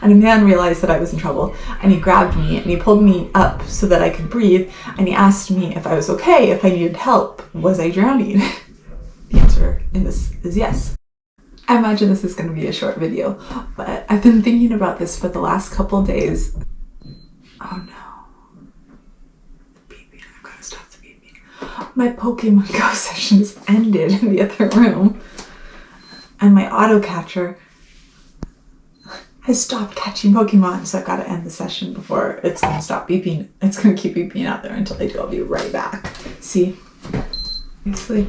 And a man realized that I was in trouble, and he grabbed me and he pulled me up so that I could breathe, and he asked me if I was okay, if I needed help, was I drowning? The answer in this is yes. I imagine this is going to be a short video, but I've been thinking about this for the last couple days. Oh no. The beeping. I've got to stop the beeping. My Pokemon Go session has ended in the other room, and my auto catcher has stopped catching Pokemon, so I've got to end the session before it's going to stop beeping. It's going to keep beeping out there until I do. I'll be right back. See? Obviously,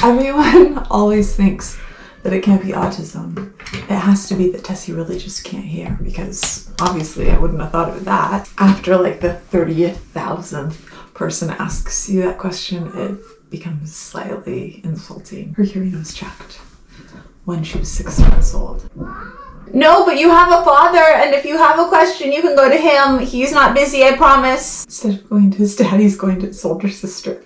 everyone always thinks that it can't be autism. It has to be that Tessie really just can't hear, because obviously I wouldn't have thought of that. After like the 30,000th person asks you that question, it becomes slightly insulting. Her hearing was checked when she was 6 months old. No, but you have a father, and if you have a question, you can go to him. He's not busy, I promise. Instead of going to his dad, he's going to his older sister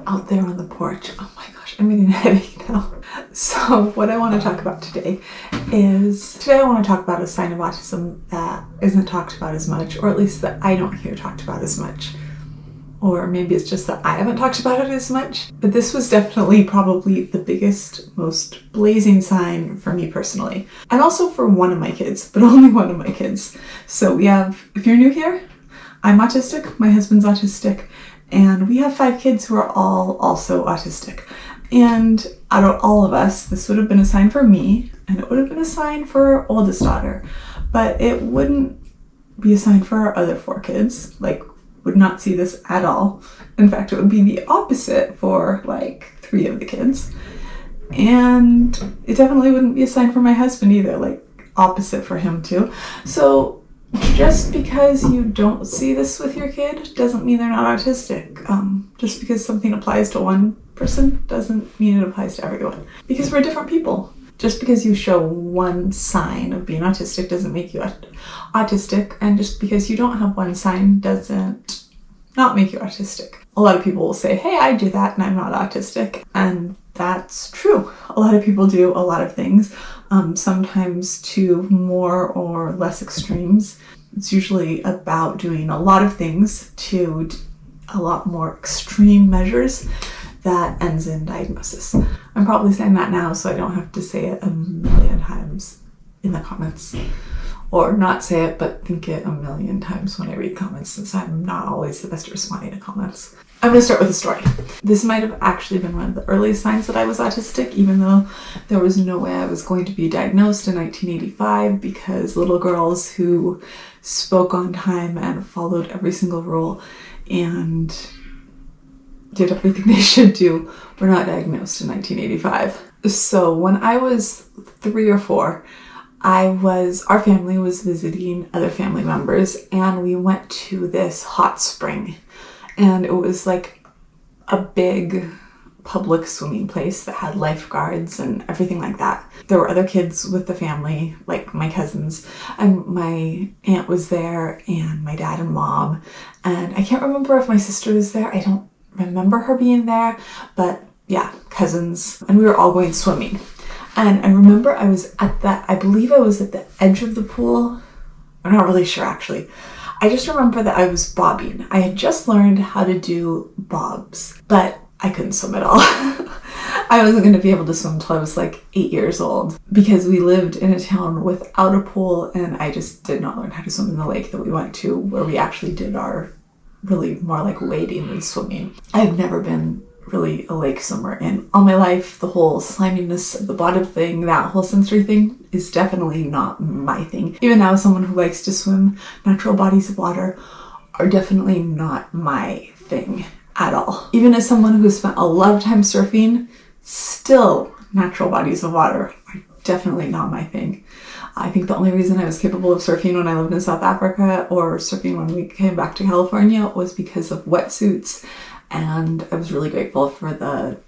out there on the porch. Oh my gosh, I'm getting a headache now. So what I want to talk about today I want to talk about a sign of autism that isn't talked about as much, or at least that I don't hear talked about as much. Or maybe it's just that I haven't talked about it as much. But this was definitely probably the biggest, most blazing sign for me personally. And also for one of my kids, but only one of my kids. So we have, if you're new here, I'm autistic, my husband's autistic, and we have 5 kids who are all also autistic. And out of all of us, this would have been a sign for me, and it would have been a sign for our oldest daughter. But it wouldn't be a sign for our other 4 kids. Like, would not see this at all. In fact, it would be the opposite for like 3 of the kids. And it definitely wouldn't be a sign for my husband either, like opposite for him too. So just because you don't see this with your kid doesn't mean they're not autistic. Just because something applies to one person doesn't mean it applies to everyone. Because we're different people. Just because you show one sign of being autistic doesn't make you autistic, and just because you don't have one sign doesn't not make you autistic. A lot of people will say, hey, I do that and I'm not autistic, and that's true. A lot of people do a lot of things, sometimes to more or less extremes. It's usually about doing a lot of things to a lot more extreme measures that ends in diagnosis. I'm probably saying that now so I don't have to say it a million times in the comments. Or not say it, but think it a million times when I read comments, since I'm not always the best at responding to comments. I'm going to start with a story. This might have actually been one of the earliest signs that I was autistic, even though there was no way I was going to be diagnosed in 1985, because little girls who spoke on time and followed every single rule and did everything they should do were not diagnosed in 1985. So when I was 3 or 4, our family was visiting other family members, and we went to this hot spring, and it was like a big public swimming place that had lifeguards and everything like that. There were other kids with the family, like my cousins, and my aunt was there, and my dad and mom, and I can't remember if my sister was there. I don't remember her being there, but yeah, cousins, and we were all going swimming. And I remember I believe I was at the edge of the pool. I'm not really sure actually. I just remember that I was bobbing. I had just learned how to do bobs, but I couldn't swim at all. I wasn't going to be able to swim until I was like 8 years old, because we lived in a town without a pool, and I just did not learn how to swim in the lake that we went to, where we actually did our really more like wading than swimming. I've never been really a lake swimmer in all my life. The whole sliminess of the bottom thing, that whole sensory thing, is definitely not my thing. Even now, as someone who likes to swim, natural bodies of water are definitely not my thing at all. Even as someone who spent a lot of time surfing, still natural bodies of water are definitely not my thing. I think the only reason I was capable of surfing when I lived in South Africa, or surfing when we came back to California, was because of wetsuits. And I was really grateful for the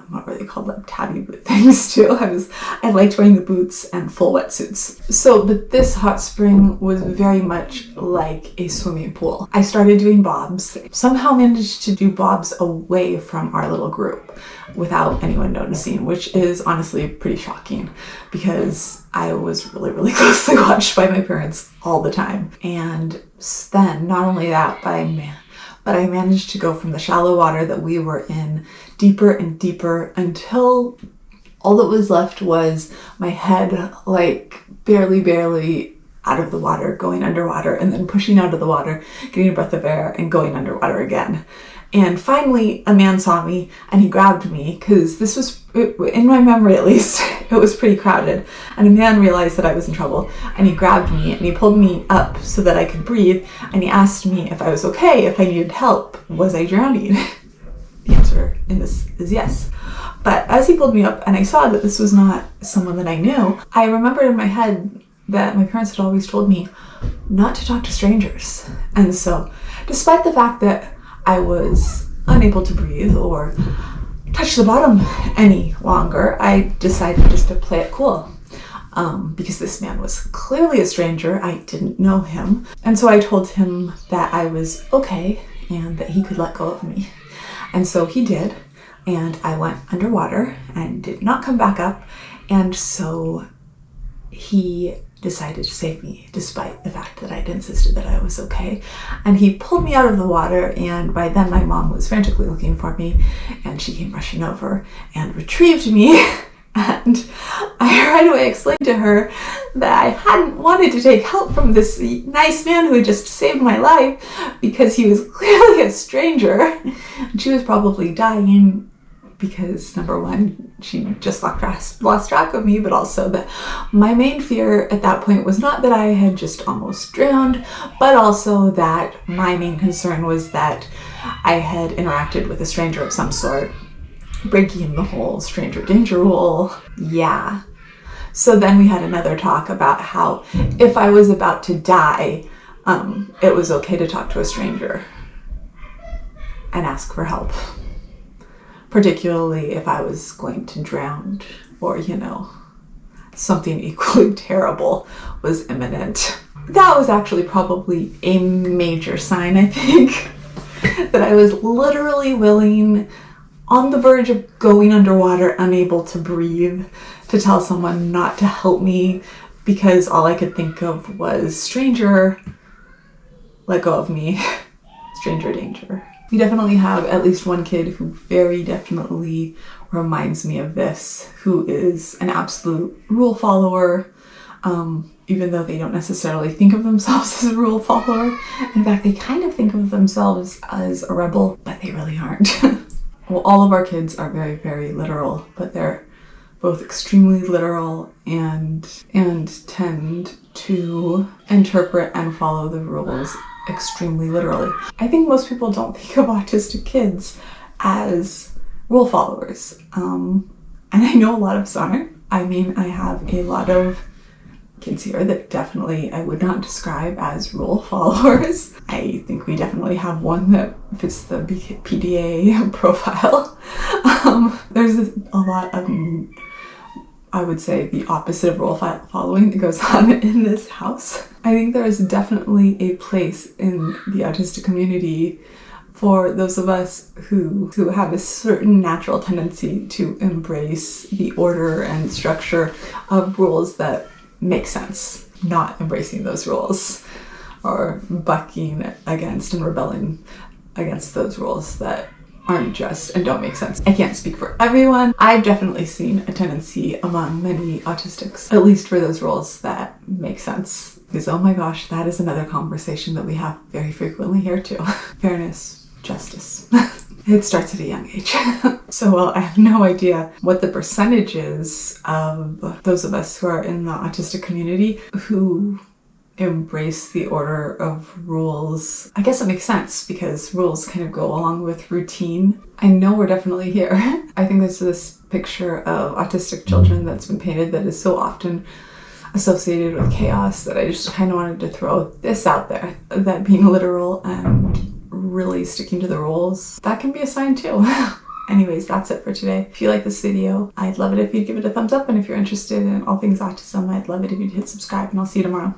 what were they called, like tabby boot things too. I liked wearing the boots and full wetsuits. But this hot spring was very much like a swimming pool. I started doing bobs. Somehow managed to do bobs away from our little group without anyone noticing, which is honestly pretty shocking because I was really, really closely watched by my parents all the time. And then not only that, but I managed to go from the shallow water that we were in deeper and deeper until all that was left was my head, like barely out of the water, going underwater, and then pushing out of the water, getting a breath of air, and going underwater again. And finally, a man saw me and he grabbed me, because this was, in my memory at least, it was pretty crowded. And a man realized that I was in trouble and he grabbed me and he pulled me up so that I could breathe. And he asked me if I was okay, if I needed help. Was I drowning? The answer in this is yes. But as he pulled me up and I saw that this was not someone that I knew, I remembered in my head that my parents had always told me not to talk to strangers. And so, despite the fact that I was unable to breathe or touch the bottom any longer, I decided just to play it cool. Because this man was clearly a stranger, I didn't know him. And so I told him that I was okay and that he could let go of me. And so he did, and I went underwater and did not come back up. And so he decided to save me despite the fact that I'd insisted that I was okay. And he pulled me out of the water, and by then my mom was frantically looking for me, and she came rushing over and retrieved me. And I right away explained to her that I hadn't wanted to take help from this nice man who had just saved my life because he was clearly a stranger. And she was probably dying because, number one, she just lost track of me, but also that my main fear at that point was not that I had just almost drowned, but also that my main concern was that I had interacted with a stranger of some sort, breaking the whole stranger danger rule. Yeah. So then we had another talk about how if I was about to die, it was okay to talk to a stranger and ask for help. Particularly if I was going to drown or, something equally terrible was imminent. That was actually probably a major sign, I think, that I was literally willing, on the verge of going underwater, unable to breathe, to tell someone not to help me because all I could think of was stranger, let go of me, stranger danger. We definitely have at least one kid who very definitely reminds me of this, who is an absolute rule follower, even though they don't necessarily think of themselves as a rule follower. In fact, they kind of think of themselves as a rebel, but they really aren't. Well, all of our kids are very, very literal, but they're both extremely literal and tend to interpret and follow the rules extremely literally. I think most people don't think of autistic kids as rule followers. And I know a lot of us aren't. I mean, I have a lot of kids here that definitely I would not describe as rule followers. I think we definitely have one that fits the PDA profile. There's a lot of, I would say, the opposite of rule following that goes on in this house. I think there is definitely a place in the autistic community for those of us who have a certain natural tendency to embrace the order and structure of rules that make sense, not embracing those rules or bucking against and rebelling against those rules that aren't just and don't make sense. I can't speak for everyone. I've definitely seen a tendency among many autistics, at least for those rules that make sense. Because, oh my gosh, that is another conversation that we have very frequently here too. Fairness, justice. It starts at a young age. So, well, I have no idea what the percentage is of those of us who are in the autistic community who embrace the order of rules. I guess it makes sense because rules kind of go along with routine. I know we're definitely here. I think there's this picture of autistic children that's been painted that is so often associated with chaos that I just kind of wanted to throw this out there, that being literal and really sticking to the rules, that can be a sign too. Anyways, that's it for today. If you like this video, I'd love it if you'd give it a thumbs up, and if you're interested in all things autism, I'd love it if you'd hit subscribe, and I'll see you tomorrow.